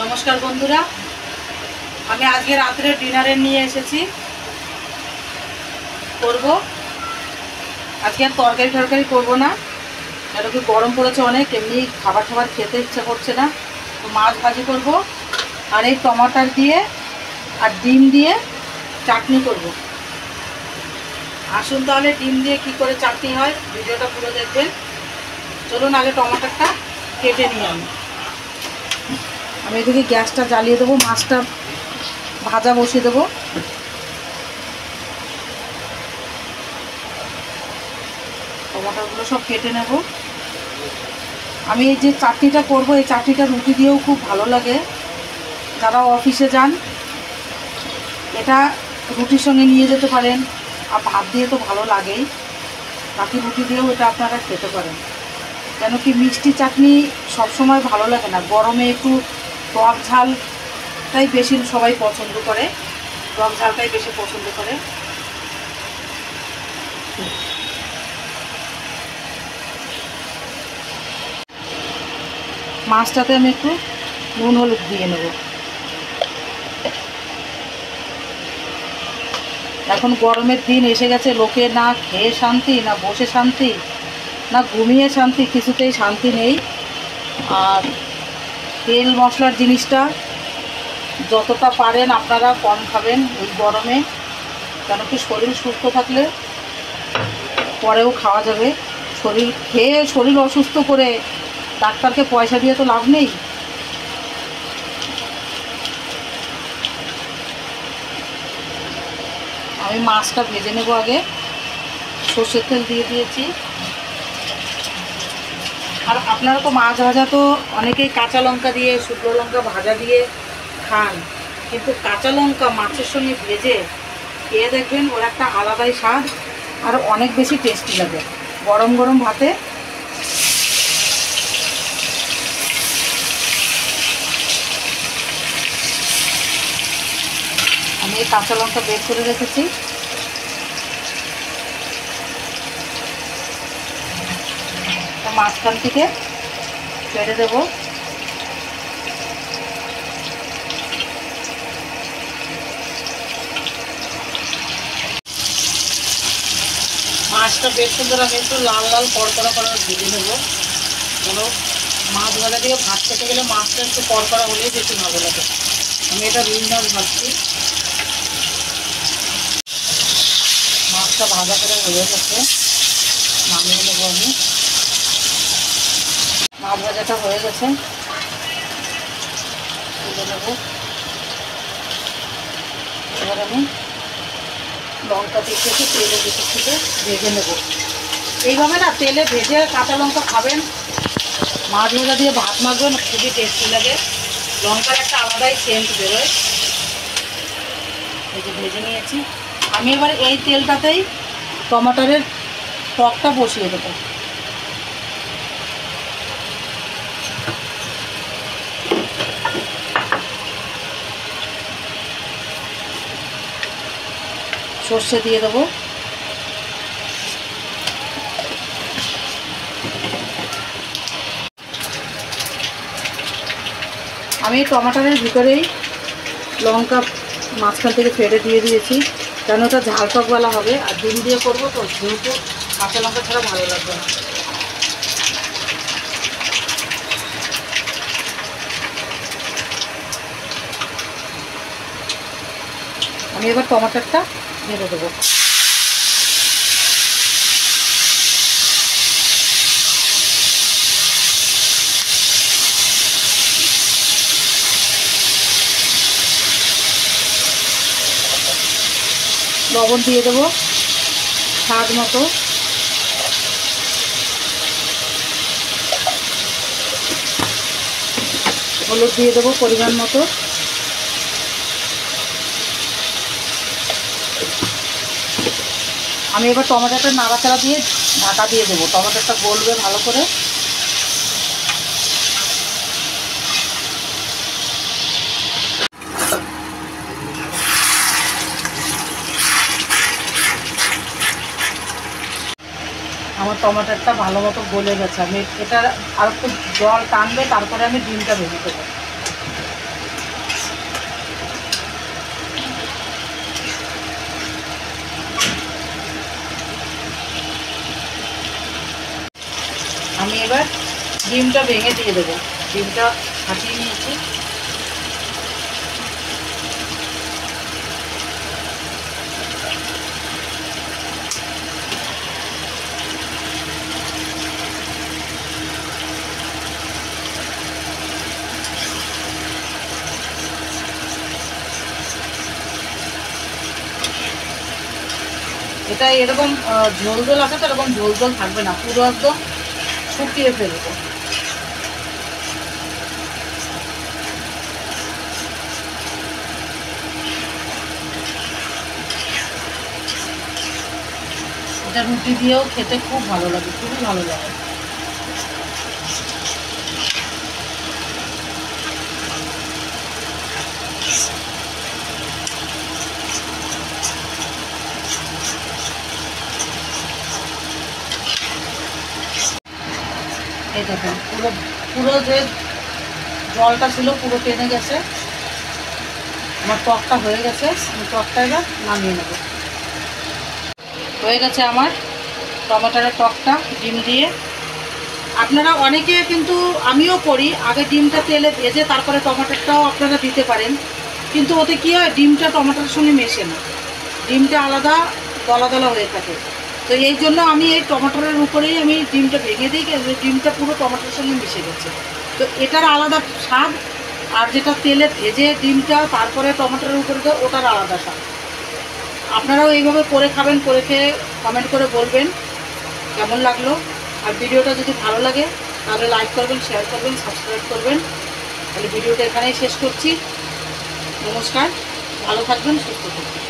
নমস্কার বন্ধুরা, আমি আজকে রাত্রে ডিনারে নিয়ে এসেছি করব। আজকে আর তরকারি করবো না, এটা কি গরম পড়েছে অনেক, এমনি খাবার খেতে ইচ্ছা করছে না। তো মাছ ভাজি করব আর এই টমাটার দিয়ে আর ডিম দিয়ে চাটনি করব। আসুন তাহলে ডিম দিয়ে কি করে চাটনি হয় ভিডিওটা পুরো দেখবেন। চলুন আগে টমাটারটা কেটে নিই। আমি এদিকে গ্যাসটা জ্বালিয়ে দেবো, মাছটা ভাজা বসিয়ে দেবো। টমাটোগুলো সব কেটে নেব। আমি এই যে চাটনিটা করব, এই চাটনিটা রুটি দিয়েও খুব ভালো লাগে। যারা অফিসে যান এটা রুটির সঙ্গে নিয়ে যেতে পারেন, আর ভাত দিয়ে তো ভালো লাগেই, বাকি রুটি দিয়েও এটা আপনারা খেতে পারেন। কেন কি মিষ্টি চাটনি সবসময় ভালো লাগে না, গরমে একটু টক ঝালটাই বেশি সবাই পছন্দ করে, টক ঝালটাই বেশি পছন্দ করে। মাছটাতে আমি একটু নুন হলুদ দিয়ে নেব। এখন গরমের দিন এসে গেছে, লোকে না খেয়ে শান্তি, না বসে শান্তি, না ঘুমিয়ে শান্তি, কিছুতেই শান্তি নেই। আর তেল মশলার জিনিসটা যতটা পারেন আপনারা কম খাবেন এই গরমে। কেন কি শরীর সুস্থ থাকলে পরেও খাওয়া যাবে, শরীর অসুস্থ করে ডাক্তারকে পয়সা দিয়ে তো লাভ নেই। আমি মাছটা ভেজে নেব আগে, সর্ষের তেল দিয়ে দিয়েছি। আর আপনারা তো মাছ ভাজা তো অনেকেই কাঁচা লঙ্কা দিয়ে, শুকনো লঙ্কা ভাজা দিয়ে খান, কিন্তু কাঁচা লঙ্কা মাছের সঙ্গে ভেজে খেয়ে দেখবেন ওর একটা আলাদাই স্বাদ, আর অনেক বেশি টেস্টি লাগে গরম গরম ভাতে। আমি এই কাঁচা লঙ্কা বের করে রেখেছি, মাঝখান থেকে ছেড়ে দেব। মাছটা বেশ সুন্দর আমি একটু লাল লাল কড়কড়া করে ভেজে নেবো। কোনো মাছ ভাজা দিয়ে ভাত খেতে গেলে মাছটা একটু কড়কড়া হলেই বেশি ভালো লাগে। আমি এটা রুই মাছ ভাজছি। মাছটা ভাজা করে হয়ে গেছে, নামিয়ে নেবো আমি। মাছ ভাজাটা হয়ে গেছে, তুলে নেবো। এবার আমি লঙ্কা দিয়ে তেলে ভিতর থেকে ভেজে নেব। এইভাবে না তেলে ভেজে কাঁচা লঙ্কা খাবেন, মাছ ভাজা দিয়ে ভাত মাখবেন, খুবই টেস্টি লাগে। লঙ্কার একটা আলাদাই সেন্ট বেরোয়। এই যে ভেজে নিয়েছি, আমি এবার এই তেলটাতেই টমাটারের টকটা বসিয়ে দেবো। সর্ষে দিয়ে দেবো, আমি টমাটারের ভিতরেই লঙ্কা মাঝখান থেকে ফেলে দিয়ে দিয়েছি, কেন ওটা ঝাল টকওয়ালা হবে, আর ডিম দিয়ে করবো তো, যেহেতু কাঁচা লঙ্কা ছাড়া ভালো লাগবে না। আমি এবার টমাটারটা ঢেলে দেবো। লবণ দিয়ে দেবো স্বাদ মতো, হলুদ দিয়ে দেবো পরিমাণ মতো। আমি এবার টমেটোটা নাড়াচাড়া দিয়ে ঢাকা দিয়ে দেবো, টমেটোটা গলবে ভালো করে। আমার টমেটোটা ভালো মতো গলে গেছে, আমি এটা আর একটু জল টানবে, তারপরে আমি ডিমটা ভেজে দেবো। ডিমটা ভেঙে দিয়ে দেবো। ডিমটা ফাটিয়ে নিয়েছি। এটা এরকম ঝোল ঝোল আছে তো, এরকম ঝোল ঝোল থাকবে না, পুরো একদম শুকিয়ে ফেলবো। এটা রুটি দিয়েও খেতে খুব ভালো লাগে, খুবই ভালো লাগে। এই দেখুন পুরো পুরো যে জলটা ছিল পুরো টেনে গেছে, আমার টকটা হয়ে গেছে। আমি টকটা এবার নামিয়ে নেব। হয়ে গেছে আমার টমেটোর টকটা ডিম দিয়ে। আপনারা অনেকে, কিন্তু আমিও করি, আগে ডিমটা তেলে ভেজে তারপরে টমেটোটাও আপনারা দিতে পারেন, কিন্তু ওতে কী হয়, ডিমটা টমেটোর সঙ্গে মেশে না, ডিমটা আলাদা দলা দলা হয়ে থাকে। তো এই জন্য আমি এই টমেটোর উপরেই আমি ডিমটা ভেঙে দিই, ডিমটা পুরো টমেটোর সঙ্গে মিশে গেছে। তো এটার আলাদা স্বাদ, আর যেটা তেলে ভেজে ডিমটা তারপরে টমেটোর উপরে দেয় ওটার আলাদা স্বাদ। আপনারাও এইভাবে করে খাবেন, করে খেয়ে কমেন্ট করে বলবেন কেমন লাগলো। আর ভিডিওটা যদি ভালো লাগে তাহলে লাইক করবেন, শেয়ার করবেন, সাবস্ক্রাইব করবেন। তাহলে ভিডিওটা এখানেই শেষ করছি। নমস্কার, ভালো থাকবেন, সুস্থ থাকবেন।